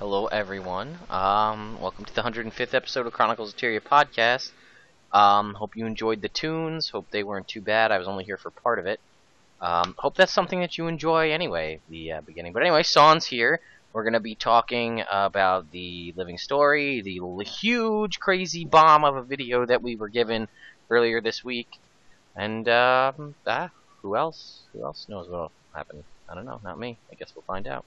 Hello, everyone. Welcome to the 105th episode of Chronicles of Tyria podcast. Hope you enjoyed the tunes. Hope they weren't too bad. I was only here for part of it. Hope that's something that you enjoy anyway, the beginning. But anyway, Saune's here. We're going to be talking about the living story, the huge, crazy bomb of a video that we were given earlier this week. And, who else? Who else knows what will happen? I don't know. Not me. I guess we'll find out.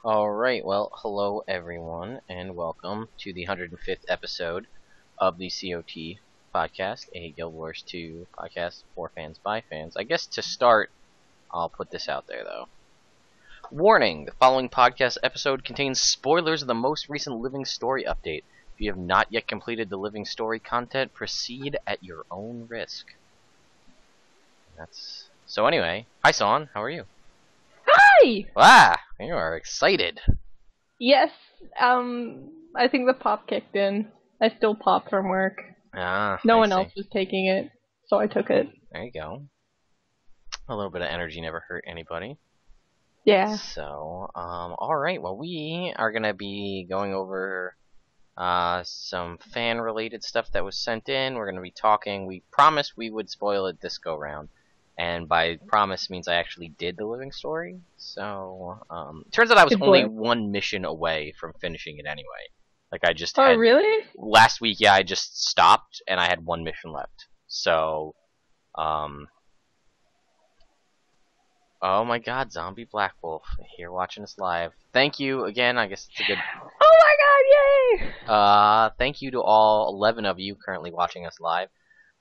Alright, well, hello everyone, and welcome to the 105th episode of the CoT Podcast, a Gw2 podcast for fans by fans. I guess to start, I'll put this out there, though. Warning! The following podcast episode contains spoilers of the most recent Living Story update. If you have not yet completed the Living Story content, proceed at your own risk. So anyway, hi Saune, how are you? Hi! Wow, you are excited. Yes, I think the pop kicked in. I still pop from work. No one else was taking it, so I took it. There you go. A little bit of energy never hurt anybody. Yeah. So, alright, well we are gonna be going over some fan-related stuff that was sent in. We're gonna be talking. We promised we would spoil it this go-round. And by promise means I actually did the living story. So, turns out I was only one mission away from finishing it anyway. Like, I just had... Oh, really? Last week, yeah, I just stopped, and I had one mission left. So, oh my god, Zombie Black Wolf, here watching us live. Thank you again, I guess it's a good... Oh my god, yay! Thank you to all 11 of you currently watching us live.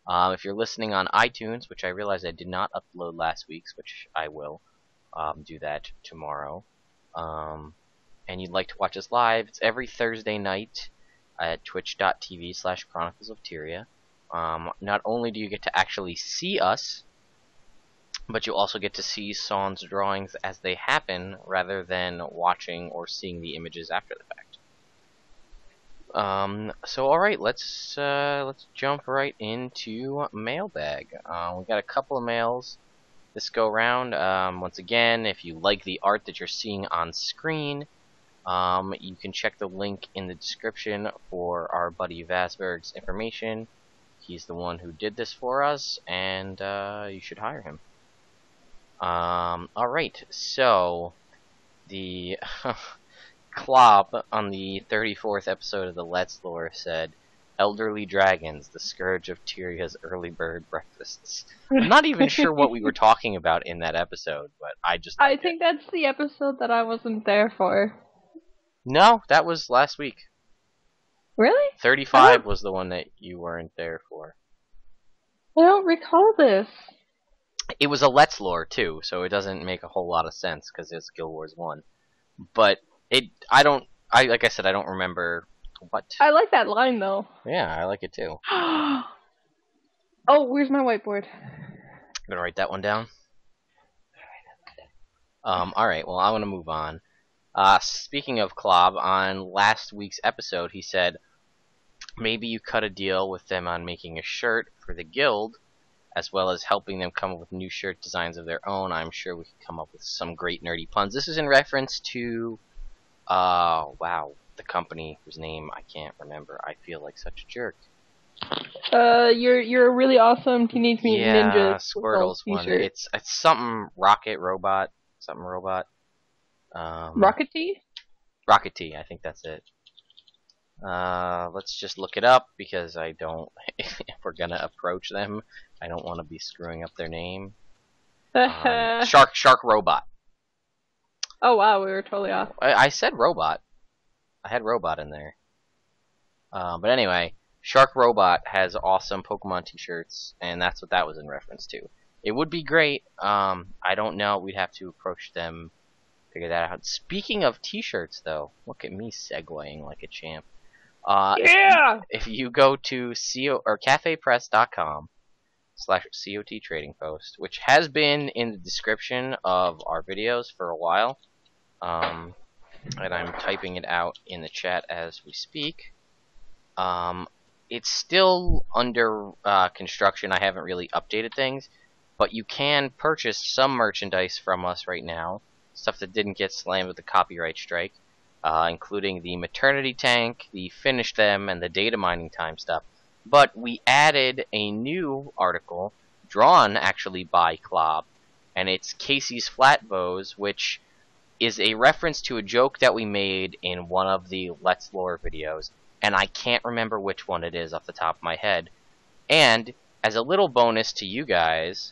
If you're listening on iTunes, which I realized I did not upload last week's, which I will do that tomorrow, and you'd like to watch us live, it's every Thursday night at twitch.tv/Chronicles of Tyria. Not only do you get to actually see us, but you also get to see Saune's drawings as they happen, rather than watching or seeing the images after the fact. So alright, let's jump right into mailbag. We got a couple of mails this go round. Once again, if you like the art that you're seeing on screen, you can check the link in the description for our buddy Vasburg's information. He's the one who did this for us, and you should hire him. Alright, so the Klopp on the 34th episode of the Let's Lore said, "Elderly dragons, the scourge of Tyria's early bird breakfasts." I'm not even sure what we were talking about in that episode, but I think that's the episode that I wasn't there for. No, that was last week. Really? 35 was the one that you weren't there for. I don't recall this. It was a Let's Lore too, so it doesn't make a whole lot of sense because it's Guild Wars 1. But I don't like I said, I don't remember what. I like that line though. Yeah, I like it too. Oh, where's my whiteboard? I'm gonna write that one down. All right. Well, I want to move on. Speaking of Klob, on last week's episode, he said maybe you cut a deal with them on making a shirt for the guild, as well as helping them come up with new shirt designs of their own. I'm sure we could come up with some great nerdy puns. This is in reference to, wow, the company whose name I can't remember. I feel like such a jerk. You're a really awesome Teenage Mutant Ninja Squirtle's one. It's something Rocket Robot, something robot. Rocket Tea? Rocket Tea, I think that's it. Let's just look it up because I don't. If we're gonna approach them, I don't want to be screwing up their name. Shark Robot. Oh wow, we were totally off. I said robot. I had robot in there. But anyway, Shark Robot has awesome Pokemon T-shirts, and that's what that was in reference to. It would be great. I don't know. We'd have to approach them, figure that out. Speaking of T-shirts, though, look at me segueing like a champ. Yeah. If you go to cafepress.com/COT trading post, which has been in the description of our videos for a while, and I'm typing it out in the chat as we speak. It's still under construction. I haven't really updated things, but you can purchase some merchandise from us right now, stuff that didn't get slammed with the copyright strike, including the maternity tank, the finish them, and the data mining time stuff. But we added a new article, drawn actually by Klob, and it's Casey's Flat Bows, which is a reference to a joke that we made in one of the Let's Lore videos, and I can't remember which one it is off the top of my head. And as a little bonus to you guys,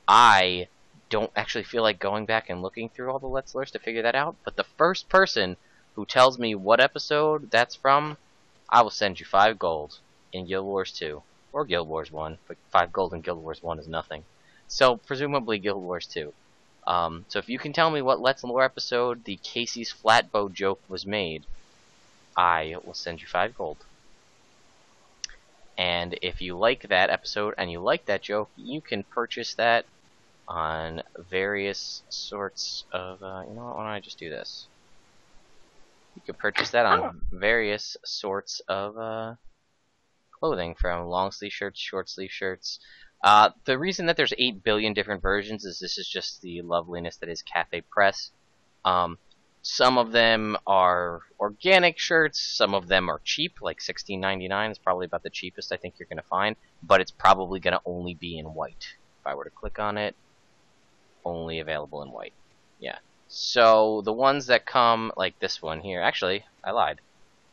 I don't actually feel like going back and looking through all the Let's Lores to figure that out, but the first person who tells me what episode that's from, I will send you 5 gold in Guild Wars 2, or Guild Wars 1, but 5 gold in Guild Wars 1 is nothing. So, presumably Guild Wars 2. So if you can tell me what Let's Lore episode the Casey's Flatbow joke was made, I will send you 5 gold. And if you like that episode and you like that joke, you can purchase that on various sorts of, you know what, why don't I just do this? You can purchase that on various sorts of clothing, from long sleeve shirts, short sleeve shirts. The reason that there's 8 billion different versions is this is just the loveliness that is Cafe Press. Some of them are organic shirts, some of them are cheap, like $16.99 is probably about the cheapest I think you're going to find, but it's probably going to only be in white. If I were to click on it, only available in white. Yeah. So the ones that come, like this one here, actually, I lied.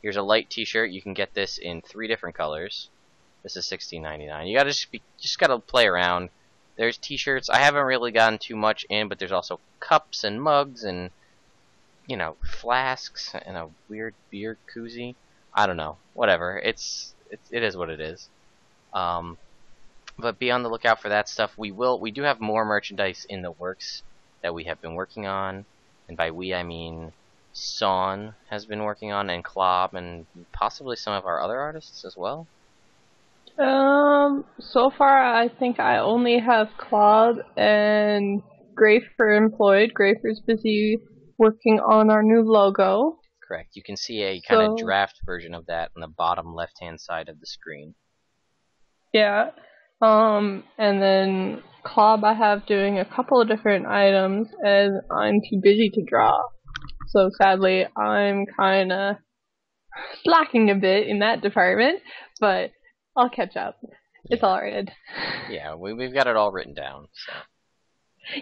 Here's a light t-shirt. You can get this in 3 different colors. This is $16.99. You just gotta play around. There's t-shirts. I haven't really gotten too much in, but there's also cups and mugs and, you know, flasks and a weird beer koozie. I don't know. Whatever. It is what it is. But be on the lookout for that stuff. We do have more merchandise in the works that we have been working on, and by we I mean Saune has been working on, and Klob, and possibly some of our other artists as well. So far I think I only have Klob and Grafer employed. Grafer's busy working on our new logo. Correct. You can see a kind of draft version of that on the bottom left-hand side of the screen. Yeah. And then Klob I have doing a couple of different items, and I'm too busy to draw. So sadly, I'm kinda slacking a bit in that department, but I'll catch up. It's all right. Yeah, we've got it all written down. So.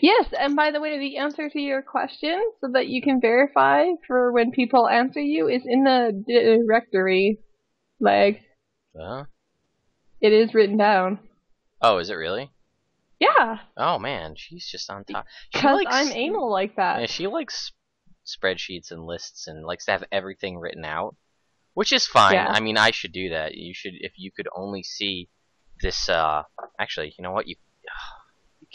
Yes, and by the way, the answer to your question, so that you can verify for when people answer you, is in the directory, Lag. It is written down. Oh, is it really? Yeah. Oh man, she's just on top. Because I'm anal like that. Yeah, she likes spreadsheets and lists and likes to have everything written out, which is fine. Yeah. I mean, I should do that. You should, if you could only see this. Actually, you know what? You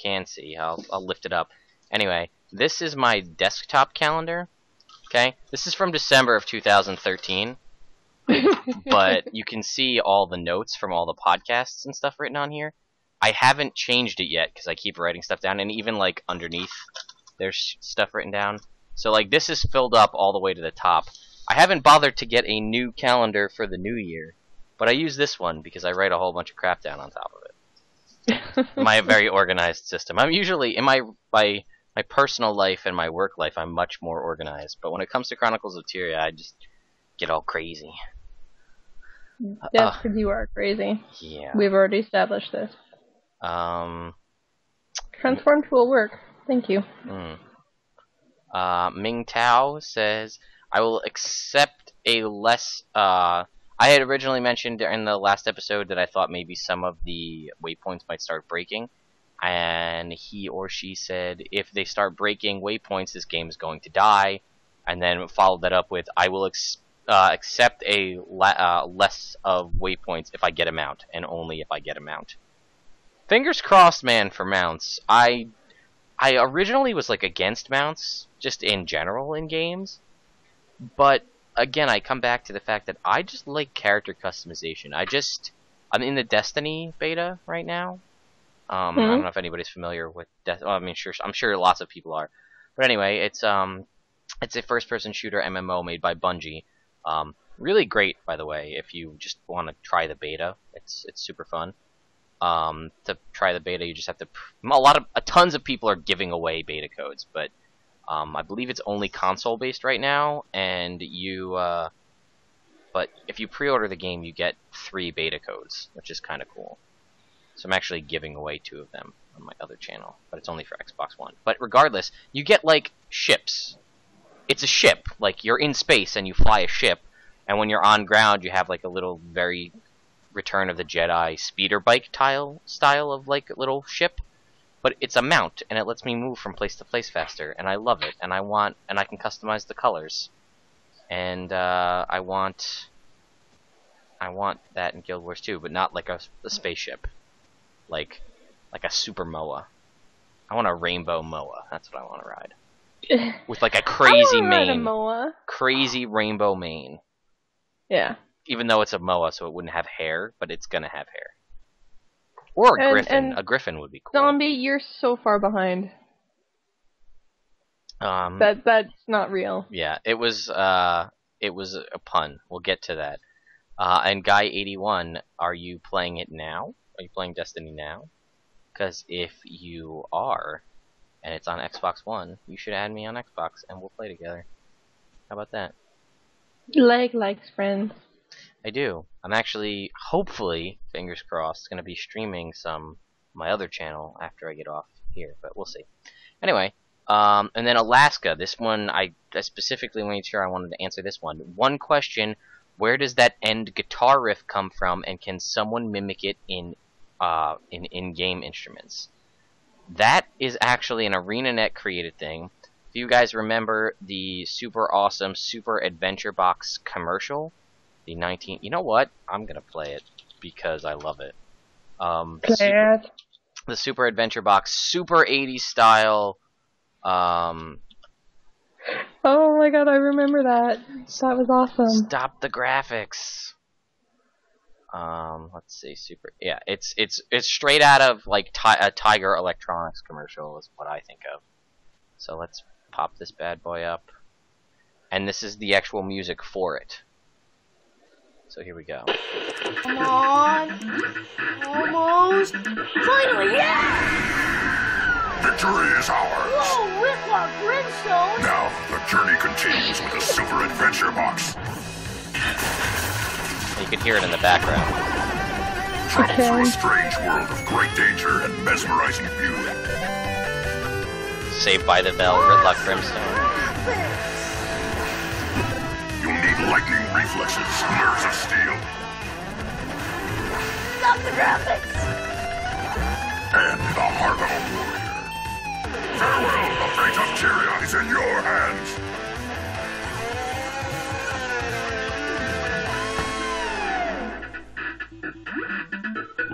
can see. I'll lift it up. Anyway, this is my desktop calendar, Okay? This is from December of 2013. But you can see all the notes from all the podcasts and stuff written on here. I haven't changed it yet because I keep writing stuff down, and even like underneath there's stuff written down. So like this is filled up all the way to the top. I haven't bothered to get a new calendar for the new year, but I use this one because I write a whole bunch of crap down on top of it. My very organized system. I'm usually in my personal life and my work life, I'm much more organized, but when it comes to Chronicles of Tyria, I just get all crazy. That's because you are crazy. Yeah. We've already established this. Transform tool work. Thank you. Ming Tao says, I will accept a less... I had originally mentioned in the last episode that I thought maybe some of the waypoints might start breaking. And he or she said, if they start breaking waypoints, this game is going to die. And then followed that up with, I will accept a less of waypoints if I get a mount, and only if I get a mount. Fingers crossed, man, for mounts. I originally was like against mounts, just in general in games, but again, I come back to the fact that I just like character customization. I'm in the Destiny beta right now. I don't know if anybody's familiar with I'm sure lots of people are, but anyway, it's a first-person shooter MMO made by Bungie. Really great, by the way, if you just want to try the beta. It's super fun. To try the beta, you just have to... Tons of people are giving away beta codes, but I believe it's only console-based right now, and but if you pre-order the game, you get 3 beta codes, which is kind of cool. So I'm actually giving away 2 of them on my other channel, but it's only for Xbox One. But regardless, you get, like, ships. It's a ship. Like, you're in space and you fly a ship, and when you're on ground, you have, like, a little very Return of the Jedi speeder bike style of, like, little ship. But it's a mount, and it lets me move from place to place faster, and I love it, and I can customize the colors. And I want that in Guild Wars 2, but not like a spaceship. Like a super MOA. I want a rainbow MOA. That's what I want to ride. With like a crazy mane. Crazy rainbow mane. Yeah. Even though it's a MOA, so it wouldn't have hair, but it's gonna have hair. Or a griffin. A griffin would be cool. Zombie, you're so far behind. That's not real. Yeah, it was a pun. We'll get to that. And Guy81, are you playing it now? Are you playing Destiny now? Because if you are, and it's on Xbox One, you should add me on Xbox, and we'll play together. How about that? Lag likes friends. I do. I'm actually, hopefully, fingers crossed, going to be streaming my other channel after I get off here, but we'll see. Anyway, and then Alaska. This one, I specifically made sure I wanted to answer this one. One question: where does that end guitar riff come from, and can someone mimic it in in-game instruments? That is actually an ArenaNet created thing. If you guys remember the super awesome Super Adventure Box commercial, you know what? I'm gonna play it because I love it. The Super Adventure Box, super 80s style. Oh my god, I remember that. That was awesome. Stop the graphics. Let's see, yeah, it's straight out of like a Tiger Electronics commercial is what I think of. So let's pop this bad boy up, and this is the actual music for it. So here we go. Come on, almost, finally, yeah! Victory is ours. Whoa, Rytlock, Brimstone! Now the journey continues with the Super Adventure Box. You can hear it in the background. Travel through a strange world of great danger and mesmerizing beauty. Saved by the Bell, Rytlock Brimstone. You'll need lightning reflexes, nerves of steel. Stop the graphics! And the heart of a warrior. Farewell, the fate of Tyria is in your hands.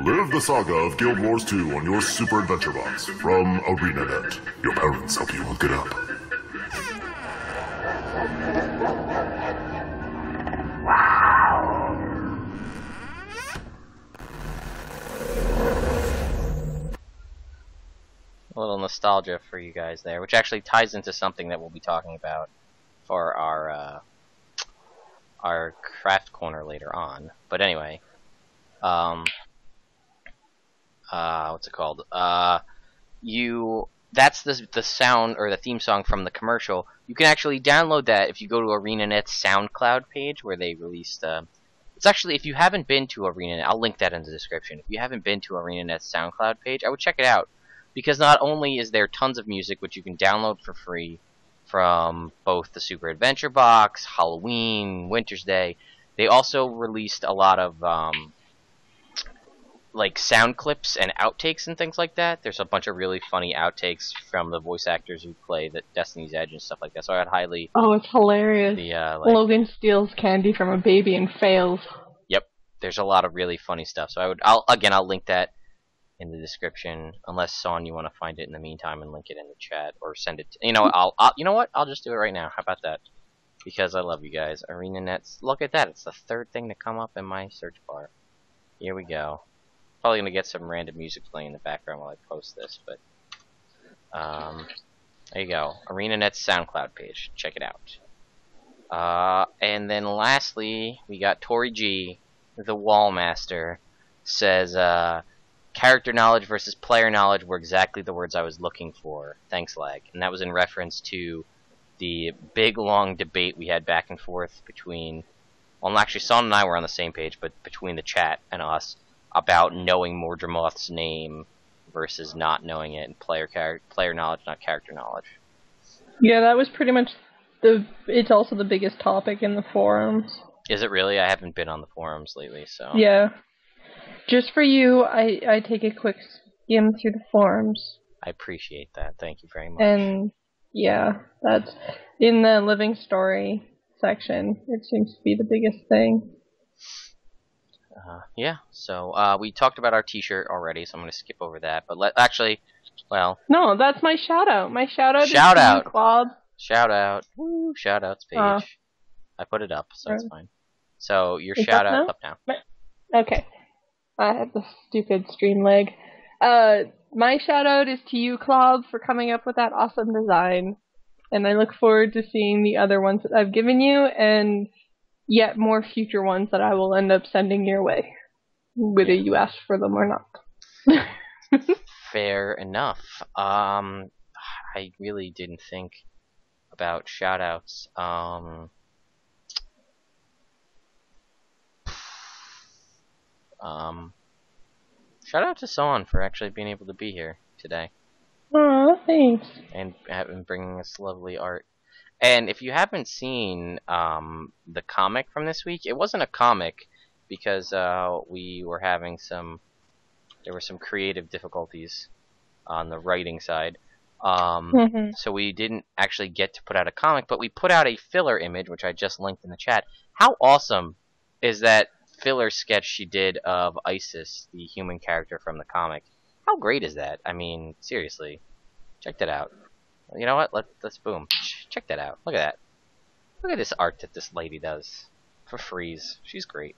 Live the saga of Guild Wars 2 on your Super Adventure Box from ArenaNet. Your parents help you look it up. nostalgia for you guys there, which actually ties into something that we'll be talking about for our craft corner later on. But anyway, what's it called? That's the sound or the theme song from the commercial. You can actually download that if you go to ArenaNet's SoundCloud page where they released. It's actually, if you haven't been to ArenaNet, I'll link that in the description. If you haven't been to ArenaNet's SoundCloud page, I would check it out, because not only is there tons of music which you can download for free from both the Super Adventure Box, Halloween, Winter's Day, they also released a lot of like sound clips and outtakes and things like that. There's a bunch of really funny outtakes from the voice actors who play the Destiny's Edge and stuff like that. So I'd highly. Oh, it's hilarious. Logan steals candy from a baby and fails. Yep, there's a lot of really funny stuff. So I'll link that in the description. Unless Saune, you want to find it in the meantime and link it in the chat or send it. You know what? I'll just do it right now. How about that? Because I love you guys. ArenaNet. Look at that. It's the third thing to come up in my search bar. Here we go. Probably gonna get some random music playing in the background while I post this, but there you go. ArenaNet's SoundCloud page. Check it out. And then lastly, we got Tori G, the Wallmaster, says character knowledge versus player knowledge were exactly the words I was looking for. Thanks, Lag. And that was in reference to the big long debate we had back and forth between. Well, actually, Saune and I were on the same page, but between the chat and us, about knowing Mordramoth's name versus not knowing it, and player knowledge, not character knowledge. Yeah, that was pretty much it's also the biggest topic in the forums. Is it really? I haven't been on the forums lately, so. Yeah. Just for you, I take a quick skim through the forums. I appreciate that. Thank you very much. And, yeah, that's in the living story section. It seems to be the biggest thing. Yeah, so we talked about our t-shirt already, so I'm going to skip over that. But no, that's my shout-out. My shout-out is to you, Claude. Shout-out. Woo, shout-outs page. I put it up, so it's fine. So your shout-out's up now. Okay. I have the stupid stream leg. My shout-out is to you, Claude, for coming up with that awesome design. And I look forward to seeing the other ones that I've given you, and yet more future ones that I will end up sending your way, whether you ask for them or not. Fair enough. I really didn't think about shoutouts. Shout out to Saune for actually being able to be here today. Aw, thanks. And bringing us lovely art. And if you haven't seen the comic from this week, it wasn't a comic because we were having there were some creative difficulties on the writing side. So we didn't actually get to put out a comic, but we put out a filler image, which I just linked in the chat. How awesome is that filler sketch she did of Isis, the human character from the comic? How great is that? I mean, seriously, check that out. You know what? Let's boom. Check that out. Look at that. Look at this art that this lady does for freeze. She's great.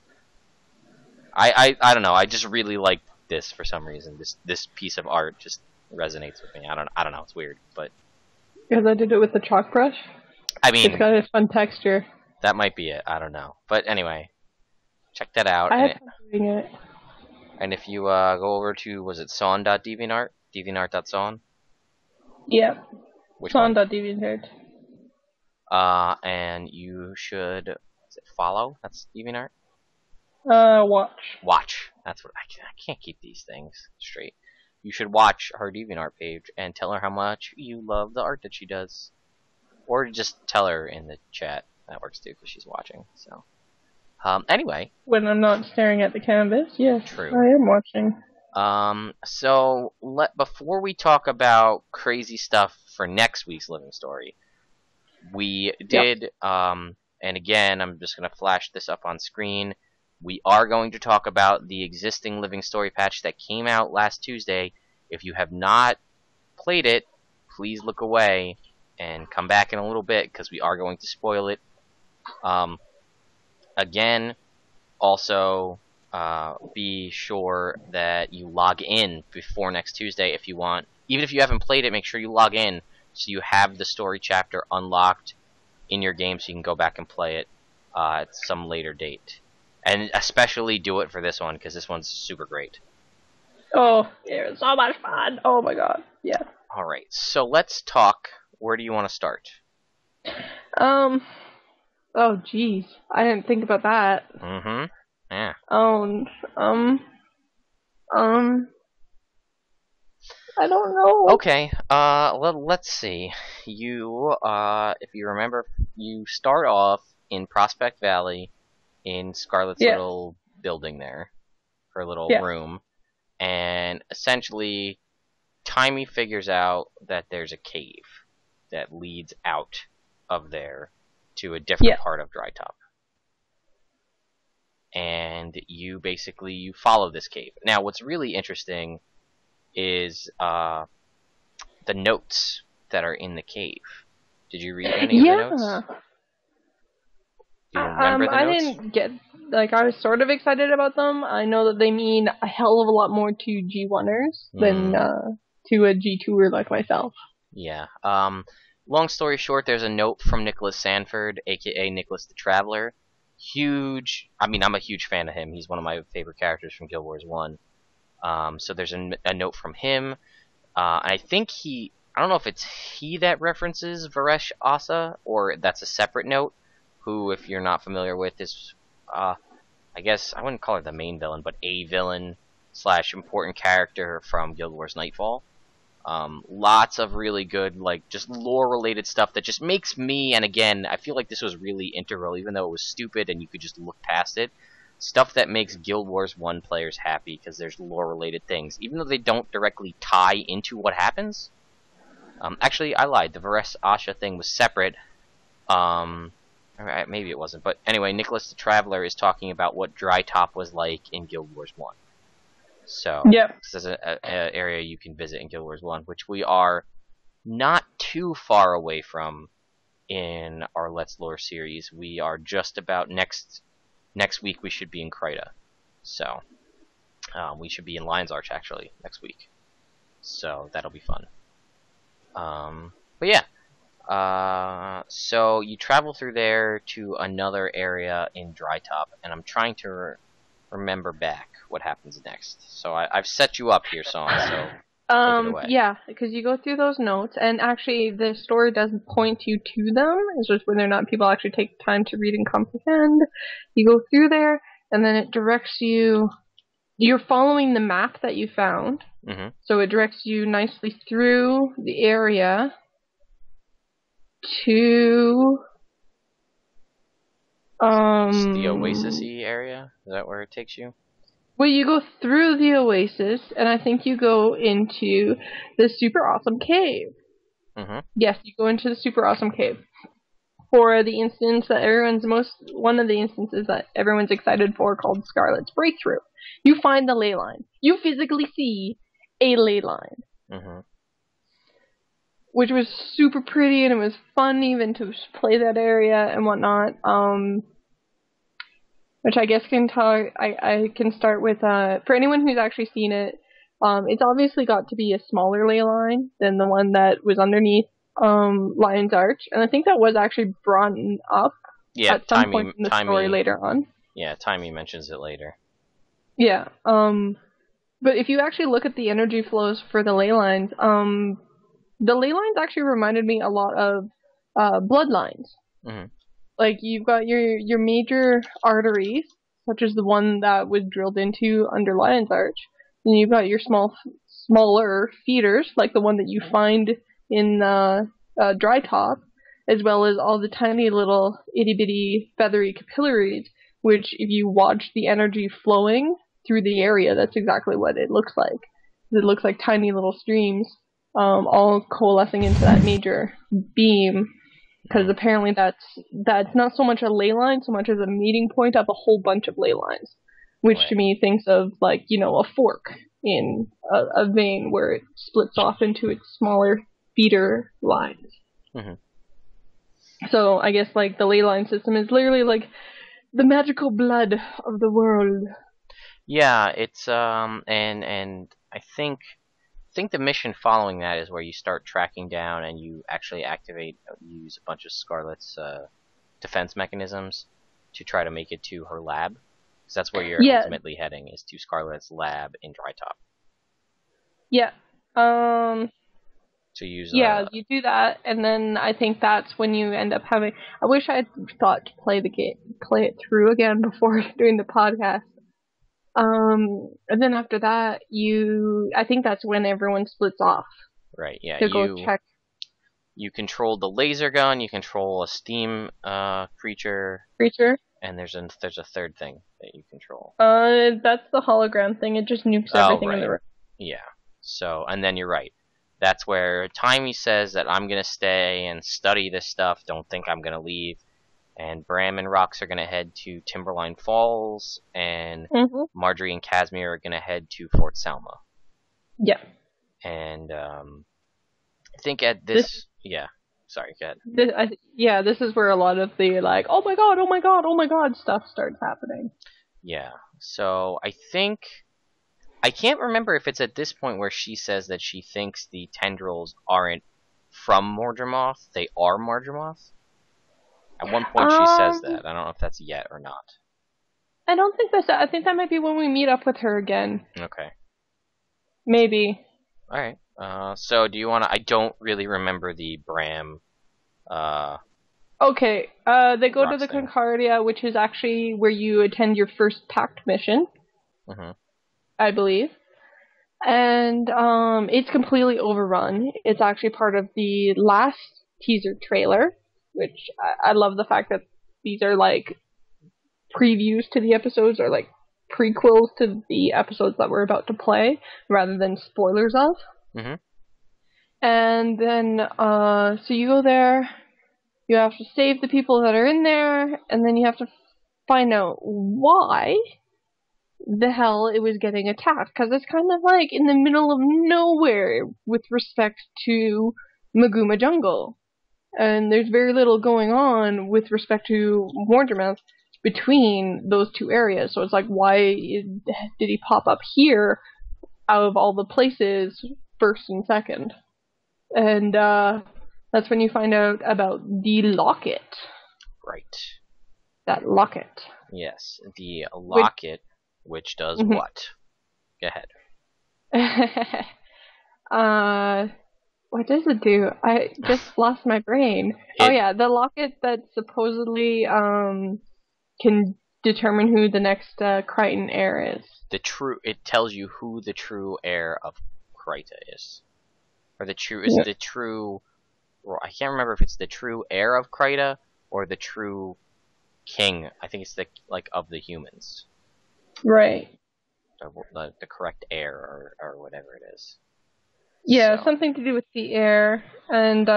I don't know. I just really like this for some reason. This piece of art just resonates with me. I don't know. It's weird, but because I did it with the chalk brush. I mean, it's got a fun texture. That might be it. I don't know. But anyway, check that out. I have fun doing it. And if you go over to, was it saune.deviantart? deviantart.saune? Yeah. Saune.deviantart. And you should, is it follow? That's DeviantArt? Watch. Watch. That's what, I can't keep these things straight. You should watch her DeviantArt page and tell her how much you love the art that she does. Or just tell her in the chat. That works too, because she's watching, so. Anyway. When I'm not staring at the canvas, yes. True. I am watching. So before we talk about crazy stuff for next week's Living Story, we did, and again, I'm just going to flash this up on screen. We are going to talk about the existing Living Story patch that came out last Tuesday. If you have not played it, please look away and come back in a little bit, because we are going to spoil it. Again, also, be sure that you log in before next Tuesday if you want even if you haven't played it, make sure you log in so you have the story chapter unlocked in your game so you can go back and play it at some later date. And especially do it for this one, because this one's super great. Oh, it was so much fun. Oh my god. Yeah. Alright, so let's talk. Where do you want to start? Oh, jeez. I didn't think about that. Mm-hmm. Yeah. I don't know. Okay, let's see. You, if you remember, you start off in Prospect Valley in Scarlet's little building there, her little room, and essentially Timey figures out that there's a cave that leads out of there to a different part of Dry Top. And you basically follow this cave. Now, what's really interesting is the notes that are in the cave. Did you read any of the notes? Do you remember the notes? I didn't get, I was sort of excited about them. I know that they mean a hell of a lot more to G1ers than to a G2er like myself. Yeah. Long story short, there's a note from Nicholas Sanford, aka Nicholas the Traveler. I'm a huge fan of him. He's one of my favorite characters from Guild Wars 1. So there's a note from him. I think I don't know if it's he that references Varesh Asa, or that's a separate note, who, if you're not familiar with, is, I guess, I wouldn't call her the main villain, but a villain / important character from Guild Wars Nightfall. Lots of really good, just lore-related stuff that just makes me, and again, I feel like this was really integral, even though it was stupid and you could just look past it. Stuff that makes Guild Wars 1 players happy, because there's lore-related things, even though they don't directly tie into what happens. Actually, I lied. The Varesh Asha thing was separate. Maybe it wasn't, but anyway, Nicholas the Traveler is talking about what Dry Top was like in Guild Wars 1. So, this is an area you can visit in Guild Wars 1, which we are not too far away from in our Let's Lore series. We are just about next week we should be in Kryta. So, we should be in Lion's Arch, actually, next week. So, that'll be fun. But yeah. So, you travel through there to another area in Dry Top, and I'm trying to remember back what happens next. So I've set you up here, Saune, so take it away. Yeah, because you go through those notes, and actually the story doesn't point you to them. It's just whether or not people actually take time to read and comprehend. You go through there, and then it directs you. You're following the map that you found, so it directs you nicely through the area to the Oasis-y area? Is that where it takes you? Well, you go through the Oasis, and I think you go into the super awesome cave. Yes, you go into the super awesome cave. For the instance that one of the instances that everyone's excited for, called Scarlet's Breakthrough. You find the ley line. You physically see a ley line. Which was super pretty, and it was fun even to play that area and whatnot. Which I guess I can start with, for anyone who's actually seen it, it's obviously got to be a smaller ley line than the one that was underneath Lion's Arch, and I think that was actually brought up at some point in the story later on. Yeah, Timey mentions it later. Yeah, but if you actually look at the energy flows for the ley lines actually reminded me a lot of bloodlines. Like, you've got your major arteries, such as the one that was drilled into under Lion's Arch, and you've got your smaller feeders, like the one that you find in Dry Top, as well as all the tiny little itty-bitty feathery capillaries, which, if you watch the energy flowing through the area, that's exactly what it looks like. It looks like tiny little streams, all coalescing into that major beam. Because apparently that's not so much a ley line, so much as a meeting point of a whole bunch of ley lines. Which to me thinks of, a fork in a vein where it splits off into its smaller feeder lines. So I guess, the ley line system is literally, the magical blood of the world. Yeah, it's, and I think think the mission following that is where you start tracking down and you actually use a bunch of Scarlet's defense mechanisms to try to make it to her lab. Because that's where you're ultimately heading, is to Scarlet's lab in Drytop. Yeah. To use. Yeah, you do that, and then I think that's when you end up having. I wish I had thought to play it through again before doing the podcast. And then after that, I think that's when everyone splits off. Right. Yeah. To go check. You control the laser gun. You control a steam creature. And there's a third thing that you control. That's the hologram thing. It just nukes everything in the room. Yeah. So, and then you're right. That's where Timey says that I'm going to stay and study this stuff, don't think I'm going to leave. And Bram and Rox are going to head to Timberline Falls, and Marjorie and Casimir are going to head to Fort Selma. Yeah. And I think at this... yeah. Sorry, go ahead. This is where a lot of the, like, oh my god, oh my god, oh my god stuff starts happening. Yeah. So I think... I can't remember if it's at this point where she says that she thinks the tendrils aren't from Mordremoth. They are Mordremoth. At one point she says that. I don't know if that's yet or not. I don't think that's... I think that might be when we meet up with her again. Okay. Maybe. Alright. So do you want to... I don't really remember the Bram... Okay. They go to the Concordia, which is actually where you attend your first Pact mission. I believe. And it's completely overrun. It's actually part of the last teaser trailer, which I love the fact that these are like previews to the episodes, or like prequels to the episodes that we're about to play, rather than spoilers of. And then, so you go there, you have to save the people that are in there, and then you have to find out why the hell it was getting attacked, because it's kind of like in the middle of nowhere with respect to Maguma Jungle, and there's very little going on with respect to Mordremoth between those two areas. So it's like, why did he pop up here out of all the places first and second? And that's when you find out about the locket. Right. That locket. Yes, the locket. Which does what? Go ahead. What does it do? I just lost my brain. The locket that supposedly can determine who the next Crichton heir is. It tells you who the true heir of Kryta is. Or the true well, I can't remember if it's the true heir of Kryta or the true king. I think it's of the humans. Right. The correct heir, or whatever it is. Yeah, so, something to do with the heir, and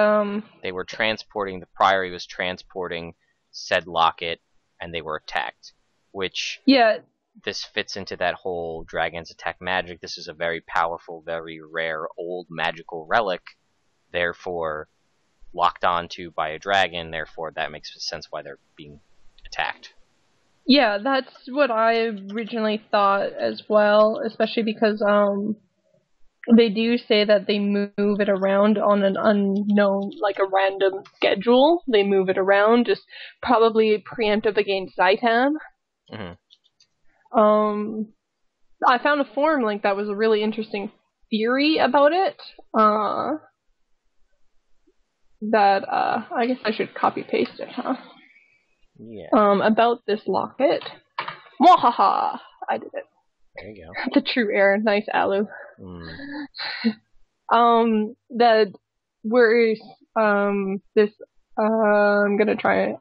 they were transporting, the Priory was transporting said locket, and they were attacked. Which... yeah. This fits into that whole dragons attack magic. This is a very powerful, very rare, old magical relic, therefore locked onto by a dragon, therefore that makes sense why they're being attacked. Yeah, that's what I originally thought as well, especially because they do say that they move it around on an unknown, like a random schedule. They move it around, just probably preemptive against Zaitam. I found a forum link that was a really interesting theory about it. I guess I should copy paste it, huh? Yeah. About this locket. Mwahaha! I did it. There you go. The true heir. Nice, Alu. That where this I'm gonna try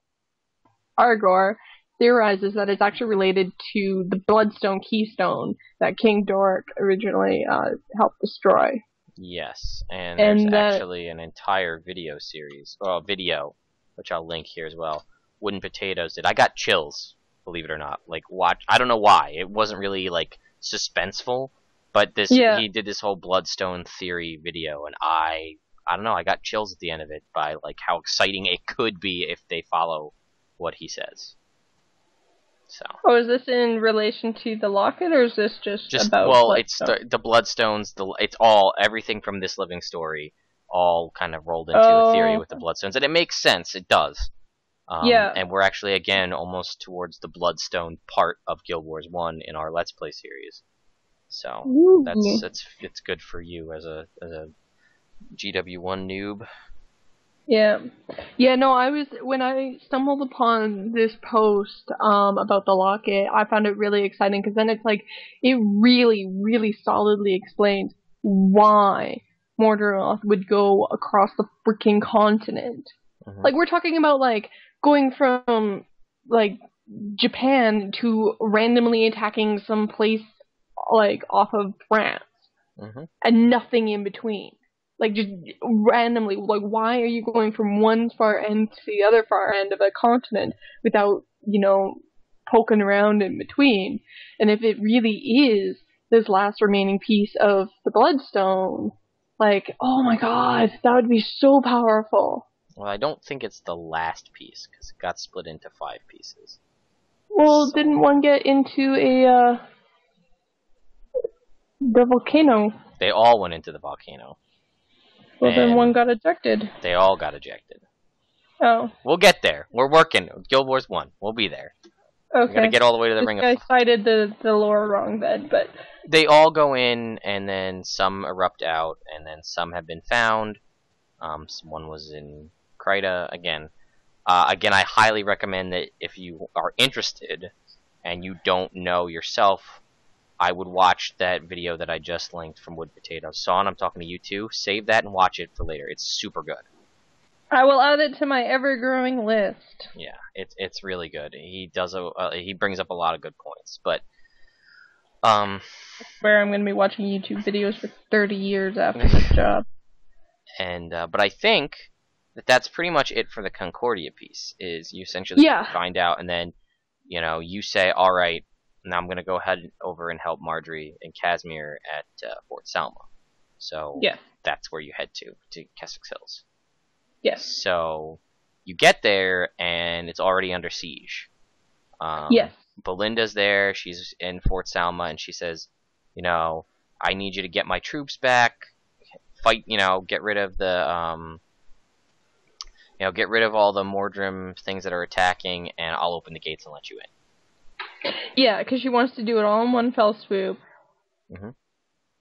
Argor theorizes that it's actually related to the Bloodstone Keystone that King Doric originally helped destroy. Yes, and there's actually an entire video series, which I'll link here as well. Wooden Potatoes did. I got chills, believe it or not. Like, watch. I don't know why. It wasn't really like suspenseful, but he did this whole Bloodstone theory video, and I don't know. I got chills at the end of it by like how exciting it could be if they follow what he says. So. Oh, is this in relation to the locket, or is this just about? Well, it's the Bloodstones. It's all everything from this living story, all kind of rolled into a theory with the Bloodstones, and it makes sense. It does. Yeah. And we're actually again almost towards the Bloodstone part of Guild Wars 1 in our Let's Play series. So Ooh. it's good for you as a GW1 noob. Yeah. Yeah, no, when I stumbled upon this post about the locket, I found it really exciting, because then it's like, it really, really solidly explains why Morderoth would go across the freaking continent. Mm-hmm. Like, we're talking about, like, going from, like, Japan to randomly attacking some place, like, off of France. Mm-hmm. And nothing in between. Like, just randomly, like, why are you going from one far end to the other far end of a continent without, poking around in between? And if it really is this last remaining piece of the Bloodstone, like, oh my god, that would be so powerful. Well, I don't think it's the last piece, because it got split into 5 pieces. Well, didn't one get into the volcano? They all went into the volcano. Well, then one got ejected. They all got ejected. Oh. We'll get there. We're working. Guild Wars 1. We'll be there. Okay. We gotta get all the way to the Ring of Fire. I cited the lore wrong then, but... They all go in, and then some erupt out, and then some have been found. One was in Kryta. Again, I highly recommend that if you are interested, and you don't know yourself, I would watch that video that I just linked from Wood Potatoes. Saune, I'm talking to you too. Save that and watch it for later. It's super good. I will add it to my ever-growing list. Yeah, it's really good. He does he brings up a lot of good points, but I swear I'm going to be watching YouTube videos for 30 years after this job. And but I think that's pretty much it for the Concordia piece. Is you essentially find out, and then you say, all right, now I'm going to go ahead over and help Marjorie and Casimir at Fort Salma. So that's where you head to Keswick Hills. Yes. So you get there, and it's already under siege. Yes. Belinda's there. She's in Fort Salma, and she says, I need you to get my troops back. Fight, get rid of the, get rid of all the Mordrim things that are attacking, and I'll open the gates and let you in. Yeah, because she wants to do it all in one fell swoop. Mm-hmm.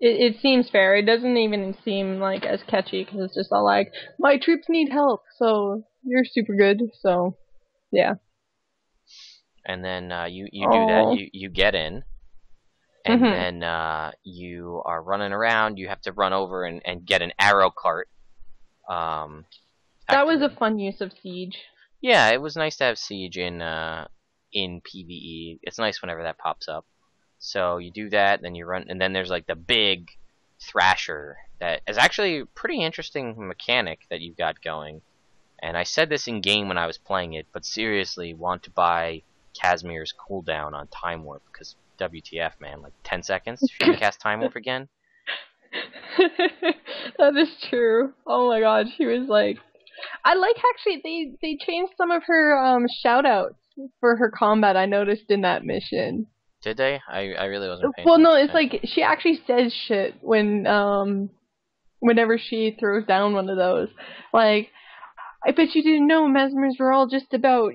It seems fair. It doesn't even seem like as catchy, because it's just all like, my troops need help, so you're super good. So, yeah. And then you do that. You get in, and then you are running around. You have to run over and get an arrow cart. That was a fun use of siege. Yeah, it was nice to have siege in PvE. It's nice whenever that pops up. So you do that, then you run, and then there's like the big Thrasher that is actually a pretty interesting mechanic that you've got going. And I said this in game when I was playing it, but seriously, want to buy Casimir's cooldown on Time Warp, because WTF, man, like 10 seconds? She can cast Time Warp again? That is true. Oh my god, she was like... I like, actually, they changed some of her shoutouts for her combat, I noticed in that mission. Did they? I really wasn't paying attention. No, it's like, she actually says shit when, whenever she throws down one of those. Like, I bet you didn't know Mesmers were all just about,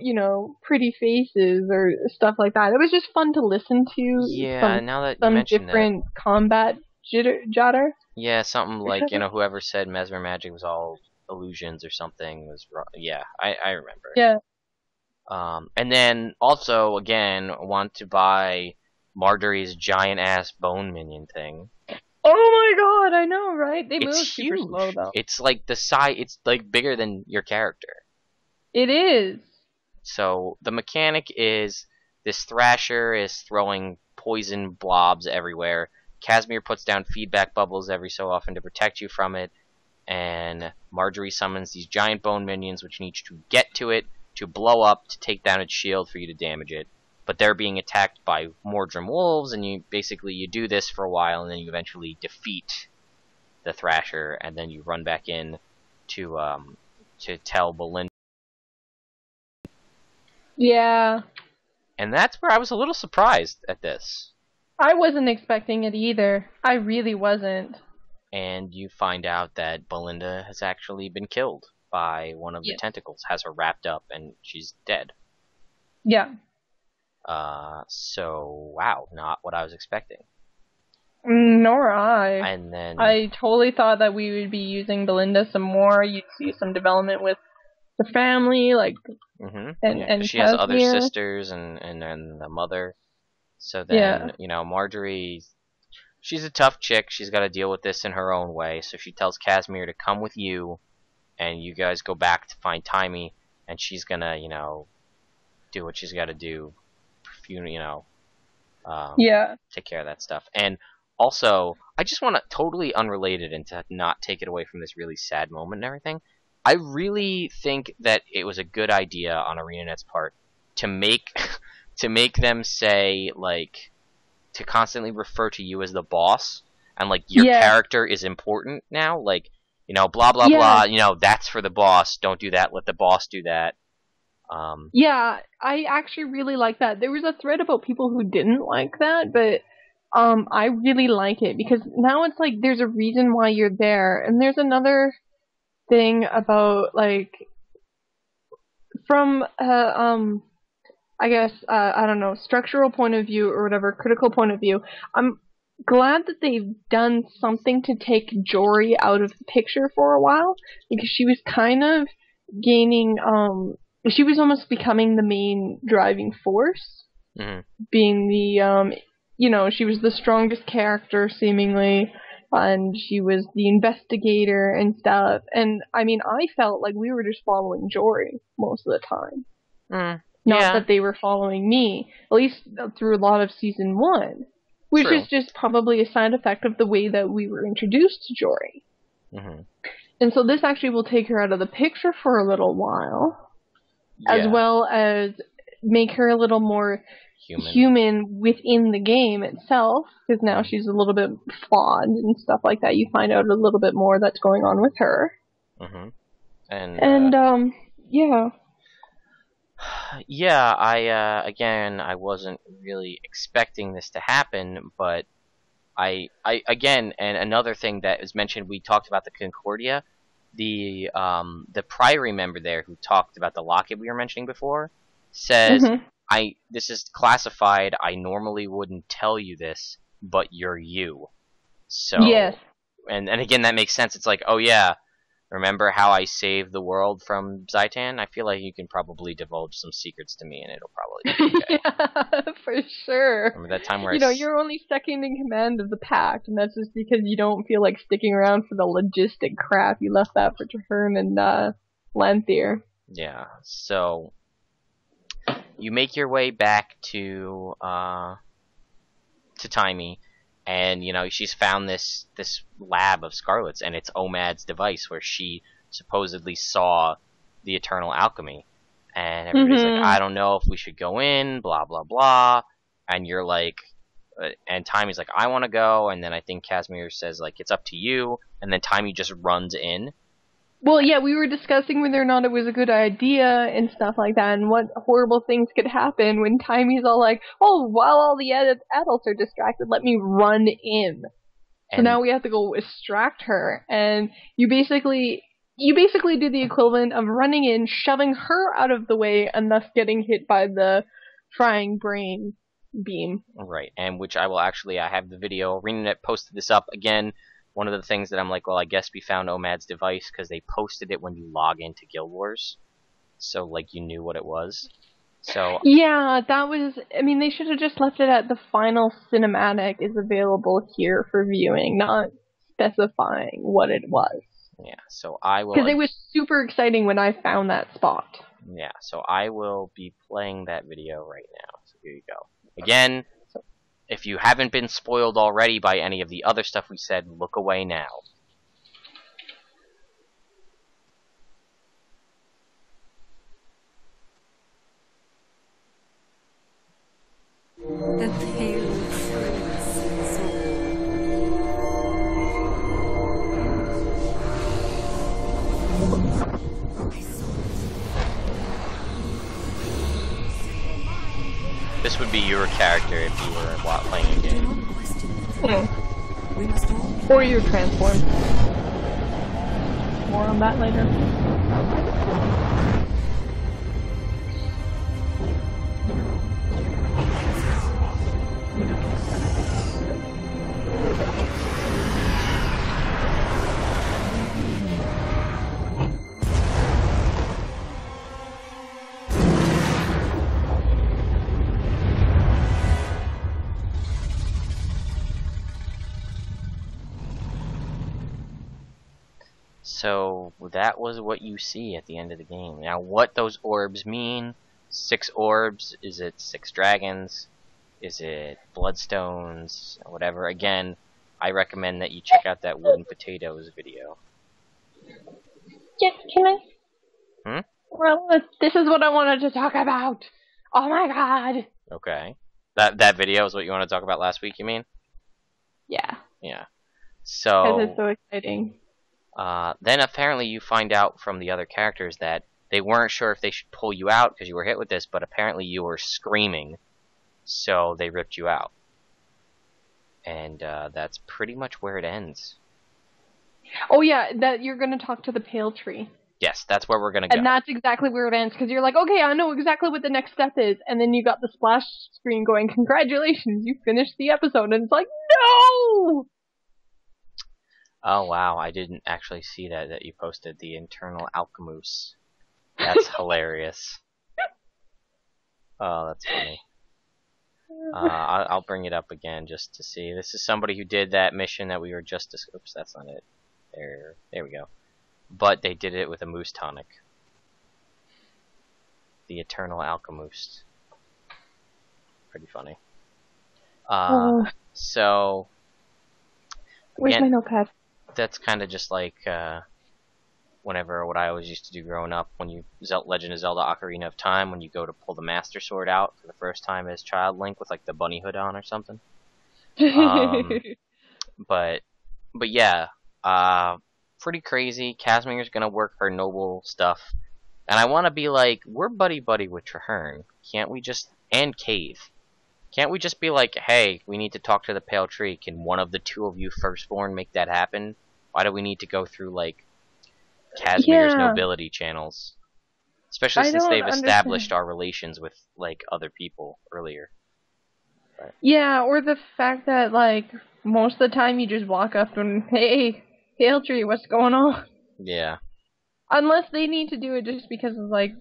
pretty faces or stuff like that. It was just fun to listen to. Yeah, now that you mention that. Some different combat jotter. Yeah, something like, whoever said Mesmer magic was all illusions or something was wrong. Yeah, I remember. Yeah. And then also, again, want to buy Marjorie's giant-ass bone minion thing. Oh my god, I know, right? They move super huge. Slow, though. It's like the size, it's like bigger than your character. It is. So the mechanic is this Thrasher is throwing poison blobs everywhere. Casimir puts down feedback bubbles every so often to protect you from it. And Marjorie summons these giant bone minions, which need to get to it, to blow up, to take down its shield for you to damage it. But they're being attacked by Mordrim wolves, and you do this for a while, and then you eventually defeat the Thrasher, and then you run back in to tell Belinda. Yeah. And that's where I was a little surprised at this. I wasn't expecting it either. I really wasn't. And you find out that Belinda has actually been killed by one of the tentacles, has her wrapped up, and she's dead. Yeah. So, wow, not what I was expecting. Nor I. And then I totally thought that we would be using Belinda some more. You'd see some development with the family, like, and she has other Casimir. sisters and the mother. So then, Marjorie, she's a tough chick. She's got to deal with this in her own way. So she tells Casimir to come with you, and you guys go back to find Timey, and she's gonna, do what she's got to do, take care of that stuff. And also, I just want to, totally unrelated and to not take it away from this really sad moment and everything, I really think that it was a good idea on ArenaNet's part to make them say, like, to constantly refer to you as the boss, and, like, your character is important now, like, blah, blah, blah, that's for the boss, don't do that, let the boss do that. Yeah, I actually really like that. There was a thread about people who didn't like that, but I really like it, because now it's like there's a reason why you're there, and there's another thing about, like, from I guess I don't know, structural point of view or whatever, critical point of view, I'm glad that they've done something to take Jory out of the picture for a while, because she was kind of gaining she was almost becoming the main driving force, being the she was the strongest character seemingly, and she was the investigator and stuff. And I mean, I felt like we were just following Jory most of the time. Not that they were following me, at least through a lot of season 1, which is just probably a side effect of the way that we were introduced to Jory. And so this actually will take her out of the picture for a little while, as well as make her a little more human within the game itself, because now she's a little bit flawed and stuff like that. You find out a little bit more that's going on with her. I wasn't really expecting this to happen, but I again, and another thing that is mentioned, we talked about the Concordia, the Priory member there who talked about the locket we were mentioning before, says, this is classified, I normally wouldn't tell you this, but you're you. So, and again, that makes sense. It's like, oh yeah, remember how I saved the world from Zaitan? I feel like you can probably divulge some secrets to me and it'll probably be okay. Yeah, for sure. Remember that time where you're only second in command of the pact, and that's just because you don't feel like sticking around for the logistic crap. You left that for Traherne and Lanthier. Yeah, so you make your way back to Timey, and she's found this lab of Scarlet's, and it's Omad's device where she supposedly saw the eternal alchemy, and everybody's like, I don't know if we should go in, blah blah blah, and you're like, and Timey's like, I want to go, and then I think Casimir says, like, it's up to you, and then Timey just runs in. Well, yeah, we were discussing whether or not it was a good idea and stuff like that, and what horrible things could happen when Timey's all like, oh, while all the adults are distracted, let me run in. So now we have to go distract her, and you basically do the equivalent of running in, shoving her out of the way, and thus getting hit by the frying brain beam. Right, and which I have the video. ArenaNet posted this up again. One of the things that I'm like, well, I guess we found Omad's device because they posted it when you log into Guild Wars. So, like, you knew what it was. So yeah, that was, I mean, they should have just left it at the final cinematic is available here for viewing, not specifying what it was. Yeah, so I will... Because it was super exciting when I found that spot. Yeah, so I will be playing that video right now. So here you go. Again... If you haven't been spoiled already by any of the other stuff we said, look away now. The pale fruits you were playing a game. We must all Or you're transformed. More on that later. So that was what you see at the end of the game. Now, what those orbs mean? 6 orbs? Is it 6 dragons? Is it bloodstones? Whatever. Again, I recommend that you check out that wooden potatoes video. Can I? Hmm? Well, this is what I wanted to talk about. Oh my god. Okay. That video is what you want to talk about last week, you mean? Yeah. Yeah. Because it's So, so exciting. then apparently you find out from the other characters that they weren't sure if they should pull you out because you were hit with this, but apparently you were screaming, so they ripped you out. And that's pretty much where it ends. Oh yeah, that you're gonna talk to the pale tree. Yes, that's where we're gonna go. And that's exactly where it ends, because you're like, okay, I know exactly what the next step is, and then you got the splash screen going, congratulations, you finished the episode, and it's like, no! Oh wow, I didn't actually see that you posted the internal alchemist. That's hilarious. Oh, that's funny. I'll bring it up again just to see. This is somebody who did that mission that we were just oops, that's not it. There we go. But they did it with a moose tonic. The eternal alchemist. Pretty funny. So Where's again, my notepad? that's kind of just like what I always used to do growing up when you Legend of Zelda Ocarina of Time, when you go to pull the Master Sword out for the first time as child Link with like the bunny hood on or something. But yeah, pretty crazy. Casmire's gonna work her noble stuff, and I want to be like, we're buddy with Traherne. Can't we just, and Cave? Can't we just be like, hey, we need to talk to the Pale Tree. Can one of the two of you firstborn make that happen? Why do we need to go through like Casmire's nobility channels? Especially since they've established our relations with like other people earlier. But, yeah, or the fact that like most of the time you just walk up and, hey, Pale Tree, what's going on? yeah. Unless they need to do it just because of, like,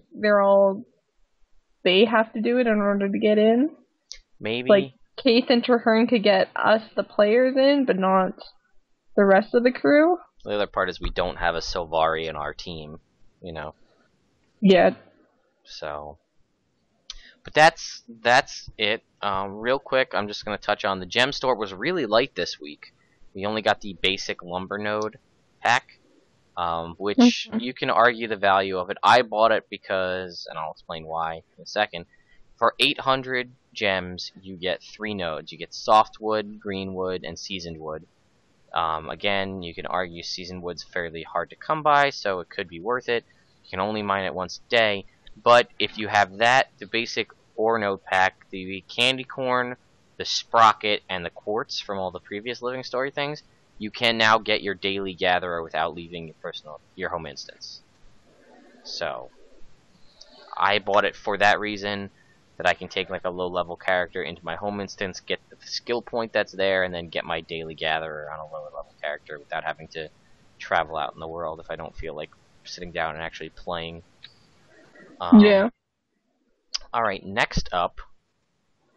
they have to do it in order to get in. Maybe. Like, Keith and Traherne could get us, the players, in, but not the rest of the crew. The other part is we don't have a Sylvari in our team, you know. Yeah. So, but that's it. Real quick, I'm just gonna touch on the gem store. Was really light this week. We only got the basic lumber node pack, which you can argue the value of it. I bought it because, and I'll explain why in a second. For 800 gems, you get 3 nodes. You get softwood, greenwood, and seasoned wood. Again, you can argue seasoned wood's fairly hard to come by, so it could be worth it. You can only mine it once a day. But if you have that, the basic ore node pack, the candy corn, the sprocket, and the quartz from all the previous Living Story things, you can now get your daily gatherer without leaving your home instance. So, I bought it for that reason, that I can take like a low-level character into my home instance, get the skill point that's there, and then get my daily gatherer on a lower-level character without having to travel out in the world if I don't feel like sitting down and actually playing. Yeah. Alright, next up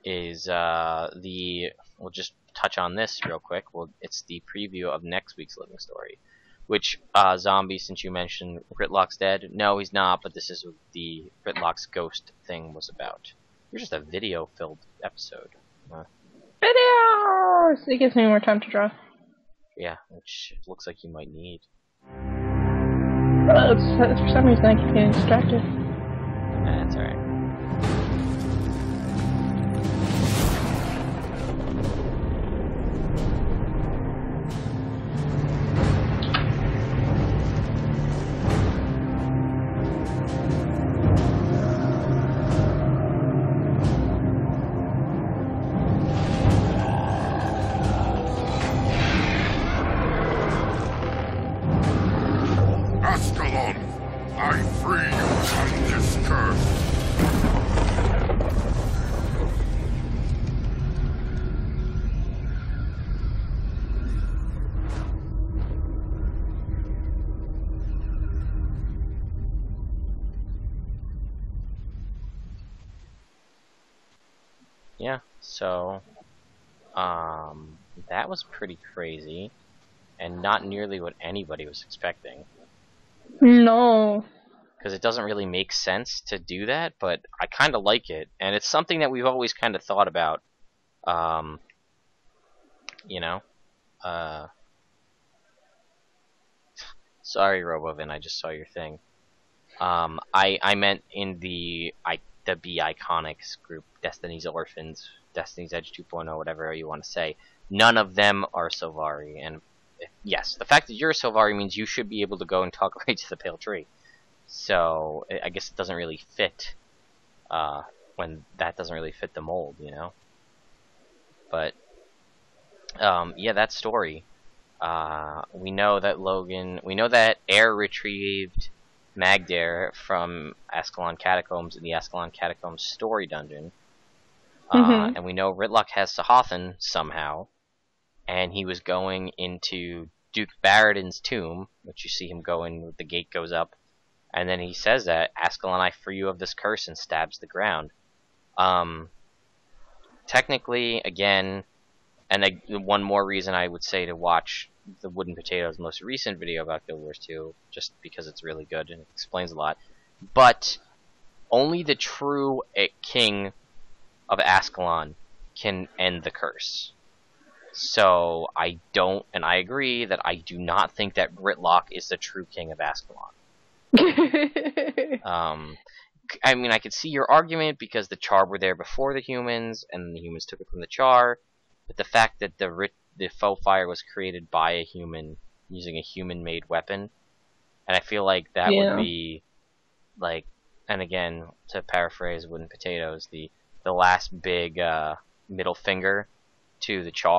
is we'll just touch on this real quick. It's the preview of next week's Living Story. Which, Zombie, since you mentioned Rytlock's dead, no, he's not, but this is what the Rytlock's ghost thing was about. It was just a video-filled episode. Video! So it gives me more time to draw. Yeah, which it looks like you might need. For some reason I keep getting distracted. That's alright. yeah, so that was pretty crazy, and not nearly what anybody was expecting. No. Because it doesn't really make sense to do that, but I kind of like it, and it's something that we've always kind of thought about. You know, sorry, Robovin, I just saw your thing. I meant in the Be Iconics group, Destiny's Orphans, Destiny's Edge 2.0, whatever you want to say. None of them are Sylvari, and yes, the fact that you're a Sylvari means you should be able to go and talk right to the Pale Tree. So I guess it doesn't really fit when that doesn't really fit the mold, you know. But yeah, that story. We know that Air retrieved Magdair from Ascalon Catacombs in the Ascalon Catacombs story dungeon. And we know Rytlock has Sahothan somehow, and he was going into Duke Baradin's tomb, which you see him go in, the gate goes up, and then he says that, Ascalon, I free you of this curse, and stabs the ground. Technically, again, and one more reason I would say to watch the Wooden Potato's most recent video about Guild Wars 2, just because it's really good and it explains a lot. But only the true king of Ascalon can end the curse. So I agree that I do not think that Rytlock is the true king of Ascalon. I mean, I could see your argument because the Char were there before the humans, and the humans took it from the Char. But the fact that the faux fire was created by a human using a human-made weapon, and I feel like that would be like, and again, to paraphrase Wooden Potatoes, the last big middle finger to the Char.